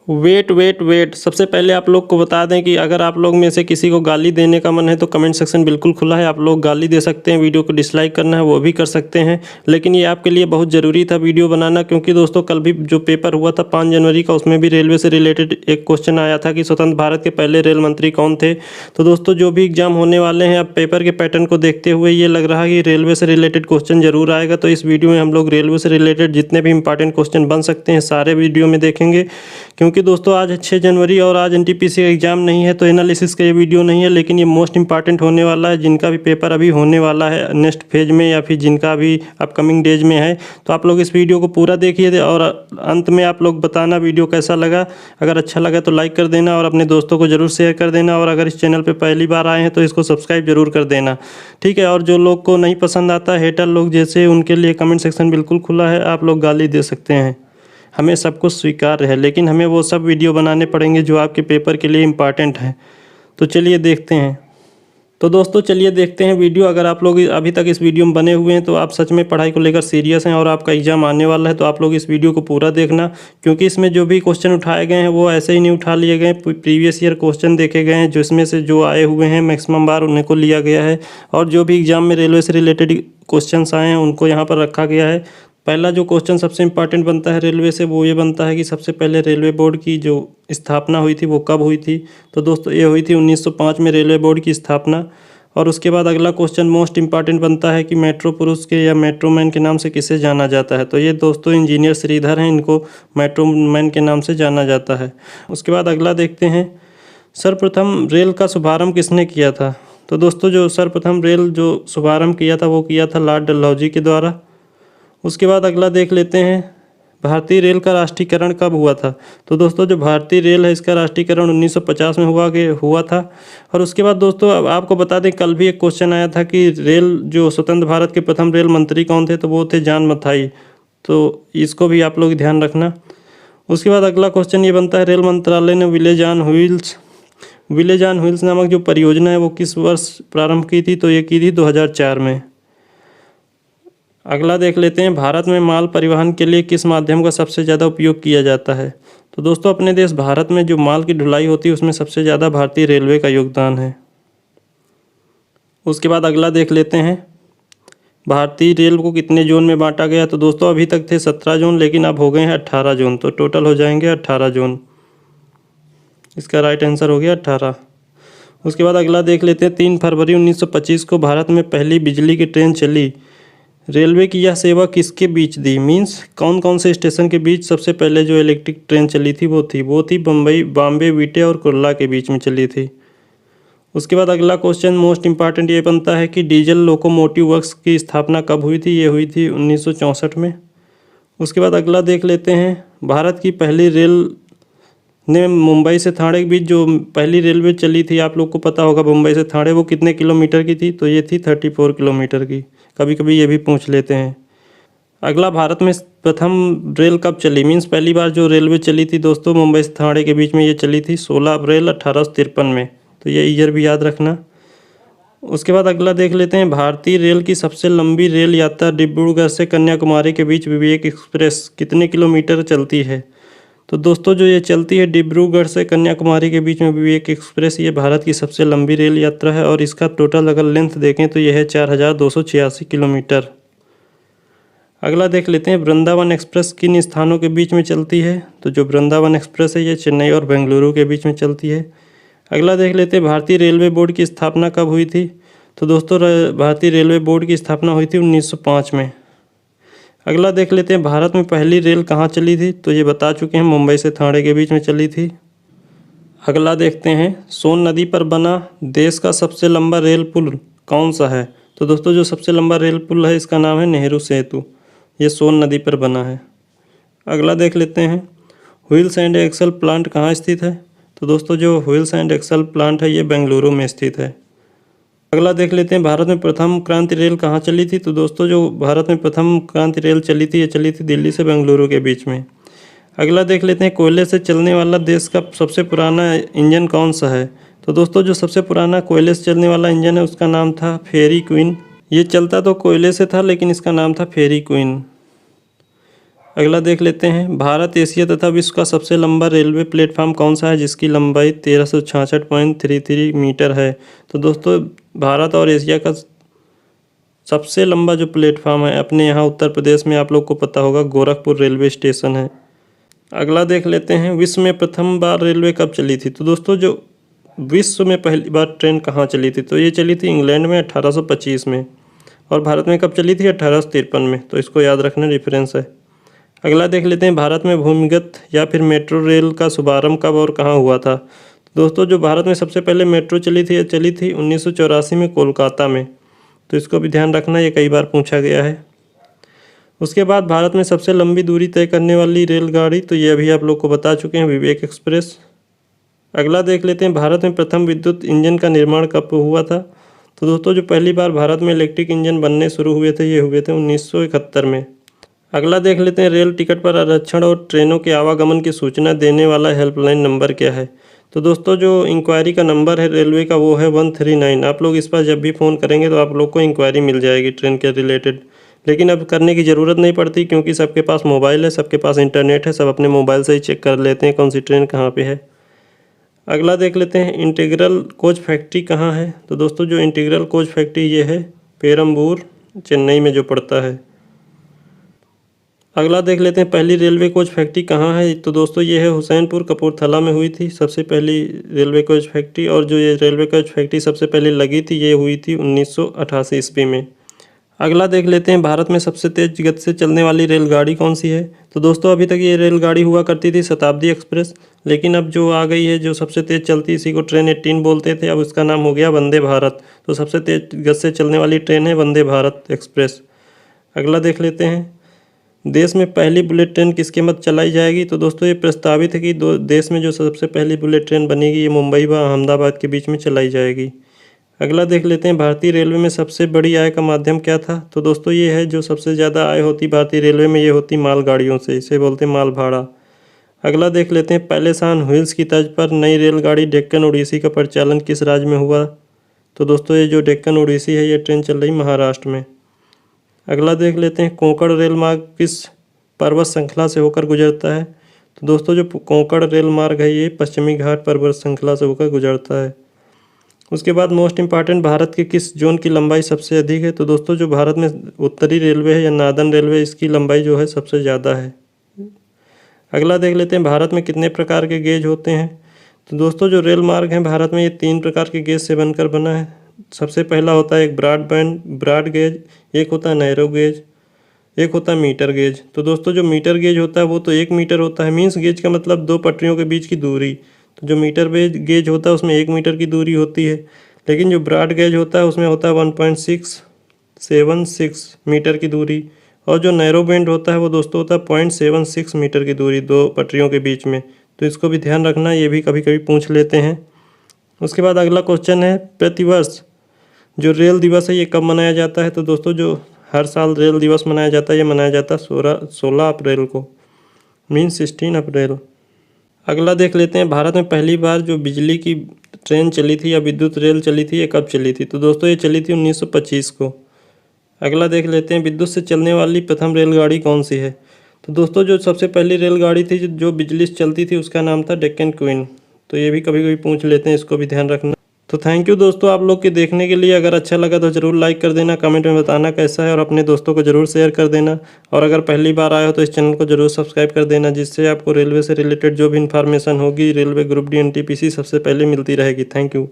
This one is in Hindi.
वेट वेट वेट सबसे पहले आप लोग को बता दें कि अगर आप लोग में से किसी को गाली देने का मन है तो कमेंट सेक्शन बिल्कुल खुला है। आप लोग गाली दे सकते हैं, वीडियो को डिसलाइक करना है वो भी कर सकते हैं, लेकिन ये आपके लिए बहुत ज़रूरी था वीडियो बनाना, क्योंकि दोस्तों कल भी जो पेपर हुआ था 5 जनवरी का, उसमें भी रेलवे से रिलेटेड एक क्वेश्चन आया था कि स्वतंत्र भारत के पहले रेल मंत्री कौन थे। तो दोस्तों जो भी एग्जाम होने वाले हैं, अब पेपर के पैटर्न को देखते हुए ये लग रहा है कि रेलवे से रिलेटेड क्वेश्चन जरूर आएगा। तो इस वीडियो में हम लोग रेलवे से रिलेटेड जितने भी इंपॉर्टेंट क्वेश्चन बन सकते हैं सारे वीडियो में देखेंगे, क्योंकि दोस्तों आज 6 जनवरी और आज एनटीपीसी का एग्जाम नहीं है, तो एनालिसिस का ये वीडियो नहीं है, लेकिन ये मोस्ट इंपॉर्टेंट होने वाला है। जिनका भी पेपर अभी होने वाला है नेक्स्ट फेज में या फिर जिनका भी अपकमिंग डेज में है, तो आप लोग इस वीडियो को पूरा देखिए और अंत में आप लोग बताना वीडियो कैसा लगा। अगर अच्छा लगा तो लाइक कर देना और अपने दोस्तों को ज़रूर शेयर कर देना, और अगर इस चैनल पर पहली बार आए हैं तो इसको सब्सक्राइब जरूर कर देना, ठीक है। और जो लोग को नहीं पसंद आता, हेटर लोग जैसे, उनके लिए कमेंट सेक्शन बिल्कुल खुला है, आप लोग गाली दे सकते हैं, हमें सब कुछ स्वीकार है, लेकिन हमें वो सब वीडियो बनाने पड़ेंगे जो आपके पेपर के लिए इम्पॉर्टेंट हैं। तो चलिए देखते हैं। तो दोस्तों चलिए देखते हैं वीडियो। अगर आप लोग अभी तक इस वीडियो में बने हुए हैं तो आप सच में पढ़ाई को लेकर सीरियस हैं और आपका एग्जाम आने वाला है, तो आप लोग इस वीडियो को पूरा देखना, क्योंकि इसमें जो भी क्वेश्चन उठाए गए हैं वो ऐसे ही नहीं उठा लिए गए, प्रीवियस ईयर क्वेश्चन देखे गए हैं, जिसमें से जो आए हुए हैं मैक्सिमम बार उन्हीं को लिया गया है, और जो भी एग्जाम में रेलवे से रिलेटेड क्वेश्चन आए हैं उनको यहाँ पर रखा गया है। पहला जो क्वेश्चन सबसे इम्पॉर्टेंट बनता है रेलवे से, वो ये बनता है कि सबसे पहले रेलवे बोर्ड की जो स्थापना हुई थी वो कब हुई थी। तो दोस्तों ये हुई थी 1905 में रेलवे बोर्ड की स्थापना। और उसके बाद अगला क्वेश्चन मोस्ट इम्पॉर्टेंट बनता है कि मेट्रो पुरुष के या मेट्रो मैन के नाम से किसे जाना जाता है। तो ये दोस्तों इंजीनियर श्रीधर हैं, इनको मेट्रो मैन के नाम से जाना जाता है। उसके बाद अगला देखते हैं, सर्वप्रथम रेल का शुभारंभ किसने किया था। तो दोस्तों जो सर्वप्रथम रेल जो शुभारंभ किया था वो किया था लॉर्ड डलहौजी के द्वारा। उसके बाद अगला देख लेते हैं, भारतीय रेल का राष्ट्रीयकरण कब हुआ था। तो दोस्तों जो भारतीय रेल है इसका राष्ट्रीयकरण 1950 में हुआ था। और उसके बाद दोस्तों अब आपको बता दें, कल भी एक क्वेश्चन आया था कि रेल जो स्वतंत्र भारत के प्रथम रेल मंत्री कौन थे, तो वो थे जॉन मथाई। तो इसको भी आप लोग ध्यान रखना। उसके बाद अगला क्वेश्चन ये बनता है, रेल मंत्रालय ने विलेज ऑन व्हील्स नामक जो परियोजना है वो किस वर्ष प्रारंभ की थी। तो ये की थी 2004 में। अगला देख लेते हैं, भारत में माल परिवहन के लिए किस माध्यम का सबसे ज़्यादा उपयोग किया जाता है। तो दोस्तों अपने देश भारत में जो माल की ढुलाई होती है उसमें सबसे ज़्यादा भारतीय रेलवे का योगदान है। उसके बाद अगला देख लेते हैं, भारतीय रेल को कितने जोन में बांटा गया। तो दोस्तों अभी तक थे 17 जोन, लेकिन अब हो गए हैं 18 जोन, तो टोटल हो जाएंगे 18 जोन। इसका राइट आंसर हो गया 18। उसके बाद अगला देख लेते हैं, 3 फरवरी 1925 को भारत में पहली बिजली की ट्रेन चली। रेलवे की यह सेवा किसके बीच दी, मीन्स कौन कौन से स्टेशन के बीच सबसे पहले जो इलेक्ट्रिक ट्रेन चली थी वो थी बॉम्बे वीटे और कुर्ला के बीच में चली थी। उसके बाद अगला क्वेश्चन मोस्ट इंपॉर्टेंट ये बनता है कि डीजल लोकोमोटिव वर्क्स की स्थापना कब हुई थी। ये हुई थी 1964 में। उसके बाद अगला देख लेते हैं, भारत की पहली रेल ने मुंबई से थाने के बीच जो पहली रेलवे चली थी, आप लोग को पता होगा मुंबई से थाने, वो कितने किलोमीटर की थी। तो ये थी 34 किलोमीटर की। कभी कभी ये भी पूछ लेते हैं। अगला, भारत में प्रथम रेल कब चली, मीन्स पहली बार जो रेलवे चली थी दोस्तों मुंबई से थाने के बीच में, ये चली थी 16 अप्रैल 1853 में। तो ये ईयर भी याद रखना। उसके बाद अगला देख लेते हैं, भारतीय रेल की सबसे लंबी रेल यात्रा डिब्रूगढ़ से कन्याकुमारी के बीच विवेक एक्सप्रेस कितने किलोमीटर चलती है। तो दोस्तों जो ये चलती है डिब्रूगढ़ से कन्याकुमारी के बीच में विवेक एक्सप्रेस, ये भारत की सबसे लंबी रेल यात्रा है, और इसका टोटल अगर लेंथ देखें तो यह है 4286 किलोमीटर। अगला देख लेते हैं, वृंदावन एक्सप्रेस किन स्थानों के बीच में चलती है। तो जो वृंदावन एक्सप्रेस है ये चेन्नई और बेंगलुरु के बीच में चलती है। अगला देख लेते हैं, भारतीय रेलवे बोर्ड की स्थापना कब हुई थी। तो दोस्तों भारतीय रेलवे बोर्ड की स्थापना हुई थी 1905 में। अगला देख लेते हैं, भारत में पहली रेल कहाँ चली थी। तो ये बता चुके हैं, मुंबई से थाने के बीच में चली थी। अगला देखते हैं, सोन नदी पर बना देश का सबसे लंबा रेल पुल कौन सा है। तो दोस्तों जो सबसे लंबा रेल पुल है इसका नाम है नेहरू सेतु, ये सोन नदी पर बना है। अगला देख लेते हैं, व्हील्स एंड एक्सल प्लांट कहाँ स्थित है। तो दोस्तों जो व्हील्स एंड एक्सल प्लांट है ये बेंगलुरु में स्थित है। अगला देख लेते हैं, भारत में प्रथम क्रांति रेल कहाँ चली थी। तो दोस्तों जो भारत में प्रथम क्रांति रेल चली थी ये चली थी दिल्ली से बेंगलुरु के बीच में। अगला देख लेते हैं, कोयले से चलने वाला देश का सबसे पुराना इंजन कौन सा है। तो दोस्तों जो सबसे पुराना कोयले से चलने वाला इंजन है उसका नाम था फेरी क्वीन। ये चलता तो कोयले से था लेकिन इसका नाम था फेरी क्वीन। अगला देख लेते हैं, भारत, एशिया तथा विश्व का सबसे लंबा रेलवे प्लेटफॉर्म कौन सा है जिसकी लंबाई 1366.33 मीटर है। तो दोस्तों भारत और एशिया का सबसे लंबा जो प्लेटफॉर्म है अपने यहाँ उत्तर प्रदेश में, आप लोग को पता होगा, गोरखपुर रेलवे स्टेशन है। अगला देख लेते हैं, विश्व में प्रथम बार रेलवे कब चली थी। तो दोस्तों जो विश्व में पहली बार ट्रेन कहाँ चली थी, तो ये चली थी इंग्लैंड में 1825 में। और भारत में कब चली थी, 1853 में। तो इसको याद रखना, रेफरेंस है। अगला देख लेते हैं, भारत में भूमिगत या फिर मेट्रो रेल का शुभारंभ कब और कहाँ हुआ था। तो दोस्तों जो भारत में सबसे पहले मेट्रो चली थी 1984 में कोलकाता में। तो इसको भी ध्यान रखना, ये कई बार पूछा गया है। उसके बाद भारत में सबसे लंबी दूरी तय करने वाली रेलगाड़ी, तो ये अभी आप लोग को बता चुके हैं, विवेक एक्सप्रेस। अगला देख लेते हैं, भारत में प्रथम विद्युत इंजन का निर्माण कब हुआ था। तो दोस्तों जो पहली बार भारत में इलेक्ट्रिक इंजन बनने शुरू हुए थे, ये हुए थे 1971 में। अगला देख लेते हैं, रेल टिकट पर आरक्षण और ट्रेनों के आवागमन की सूचना देने वाला हेल्पलाइन नंबर क्या है। तो दोस्तों जो इंक्वायरी का नंबर है रेलवे का, वो है 139। आप लोग इस पर जब भी फ़ोन करेंगे तो आप लोग को इंक्वायरी मिल जाएगी ट्रेन के रिलेटेड। लेकिन अब करने की ज़रूरत नहीं पड़ती, क्योंकि सबके पास मोबाइल है, सबके पास इंटरनेट है, सब अपने मोबाइल से ही चेक कर लेते हैं कौन सी ट्रेन कहाँ पे है। अगला देख लेते हैं, इंटीग्रल कोच फैक्ट्री कहाँ है। तो दोस्तों जो इंटीग्रल कोच फैक्ट्री ये है पेरम्बूर, चेन्नई में जो पड़ता है। अगला देख लेते हैं, पहली रेलवे कोच फैक्ट्री कहाँ है। तो दोस्तों ये है हुसैनपुर, कपूरथला में हुई थी सबसे पहली रेलवे कोच फैक्ट्री। और जो ये रेलवे कोच फैक्ट्री सबसे पहले लगी थी, ये हुई थी 1988 ईस्वी में। अगला देख लेते हैं, भारत में सबसे तेज गति से चलने वाली रेलगाड़ी कौन सी है। तो दोस्तों अभी तक ये रेलगाड़ी हुआ करती थी शताब्दी एक्सप्रेस, लेकिन अब जो आ गई है जो सबसे तेज चलती, इसी को ट्रेन 18 बोलते थे, अब उसका नाम हो गया वंदे भारत। तो सबसे तेज गति से चलने वाली ट्रेन है वंदे भारत एक्सप्रेस। अगला देख लेते हैं, देश में पहली बुलेट ट्रेन किसके मत चलाई जाएगी। तो दोस्तों ये प्रस्तावित है कि देश में जो सबसे पहली बुलेट ट्रेन बनेगी, ये मुंबई व अहमदाबाद के बीच में चलाई जाएगी। अगला देख लेते हैं, भारतीय रेलवे में सबसे बड़ी आय का माध्यम क्या था। तो दोस्तों ये है, जो सबसे ज़्यादा आय होती भारतीय रेलवे में, ये होती मालगाड़ियों से, इसे बोलते हैं माल भाड़ा। अगला देख लेते हैं, पैलेसान व्हील्स की तर्ज पर नई रेलगाड़ी डेक्कन ओडिसी का परिचालन किस राज्य में हुआ। तो दोस्तों ये जो डेक्कन ओडिसी है, ये ट्रेन चल रही महाराष्ट्र में। अगला देख लेते हैं, कोंकण रेल मार्ग किस पर्वत श्रृंखला से होकर गुजरता है। तो दोस्तों जो कोंकण रेल मार्ग है, ये पश्चिमी घाट पर्वत श्रृंखला से होकर गुजरता है। उसके बाद मोस्ट इंपॉर्टेंट, भारत के किस जोन की लंबाई सबसे अधिक है। तो दोस्तों जो भारत में उत्तरी रेलवे है या नार्दर्न रेलवे, इसकी लंबाई जो है सबसे ज़्यादा है। अगला देख लेते हैं, भारत में कितने प्रकार के गेज होते हैं। तो दोस्तों जो रेल मार्ग है भारत में, ये 3 प्रकार के गेज से बनकर बना है। सबसे पहला होता है एक ब्रॉड गेज, एक होता है नैरो गेज, एक होता है मीटर गेज। तो दोस्तों जो मीटर गेज होता है वो तो 1 मीटर होता है, मीन्स गेज का मतलब 2 पटरियों के बीच की दूरी। तो जो मीटर गेज होता है उसमें 1 मीटर की दूरी होती है। लेकिन जो ब्रॉड गेज होता है उसमें होता है 1.676 मीटर की दूरी। और जो नैरो बैंड होता है वो दोस्तों होता है 0.76 मीटर की दूरी 2 पटरियों के बीच में। तो इसको भी ध्यान रखना, ये भी कभी कभी पूछ लेते हैं। उसके बाद अगला क्वेश्चन है, प्रतिवर्ष जो रेल दिवस है ये कब मनाया जाता है। तो दोस्तों जो हर साल रेल दिवस मनाया जाता है, ये मनाया जाता है 16 अप्रैल को, मीन 16 अप्रैल। अगला देख लेते हैं, भारत में पहली बार जो बिजली की ट्रेन चली थी या विद्युत रेल चली थी, ये कब चली थी। तो दोस्तों ये चली थी 1925 को। अगला देख लेते हैं, विद्युत से चलने वाली प्रथम रेलगाड़ी कौन सी है। तो दोस्तों जो सबसे पहली रेलगाड़ी थी जो बिजली से चलती थी, उसका नाम था डेक्कन क्वीन। तो ये भी कभी कभी पूछ लेते हैं, इसको भी ध्यान रखना। तो थैंक यू दोस्तों आप लोग के देखने के लिए। अगर अच्छा लगा तो ज़रूर लाइक कर देना, कमेंट में बताना कैसा है, और अपने दोस्तों को ज़रूर शेयर कर देना। और अगर पहली बार आए हो तो इस चैनल को ज़रूर सब्सक्राइब कर देना, जिससे आपको रेलवे से रिलेटेड जो भी इन्फॉर्मेशन होगी, रेलवे ग्रुप डी NTPC सबसे पहले मिलती रहेगी। Thank you.